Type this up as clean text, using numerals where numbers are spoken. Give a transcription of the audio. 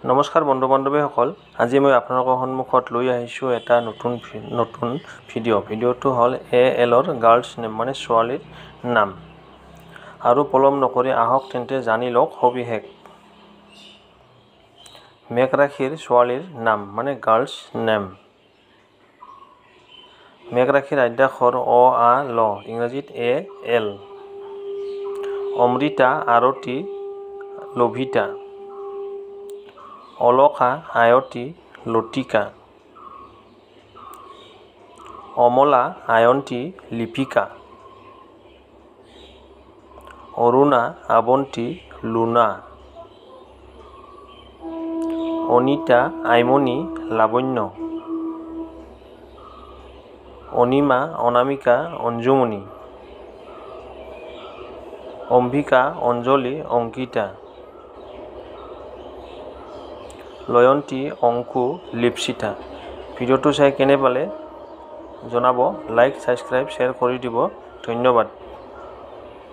নমস্কাৰ বন্ধু বান্ধৱীসকল, আজি মই আপোনালোকৰ সন্মুখত লৈ আহিছোঁ এটা নতুন ভিডিঅ'টো হ'ল ALৰ গাৰ্লছ নেম মানে ছোৱালীৰ নাম। আৰু পলম নকৰি আহক তেন্তে জানি লওক সবিশেষ। মেঘৰাশিৰ ছোৱালীৰ নাম মানে গাৰ্লছ নেম। মেঘৰাশিৰ আদ্যাক্ষৰ অ, আ, ল, ইংৰাজীত AL। অমৃতা, আৰতি, লভিতা। অলকা, আয়তী, লতিকা। অমলা, আয়ন্তী, লিপিকা। অৰুণা, আৱন্তী, লুনা। অনিতা, আইমণি, লাৱণ্য। অনিমা, অনামিকা, অঞ্জুমণি। অম্বিকা, অঞ্জলি, অংকিতা। লয়ন্তী, অংকু, লিপসিতা। ভিডিঅ'টো চাই কেনে পালে জনাব, লাইক, ছাবস্ক্ৰাইব, শ্বেয়াৰ কৰি দিব। ধন্যবাদ।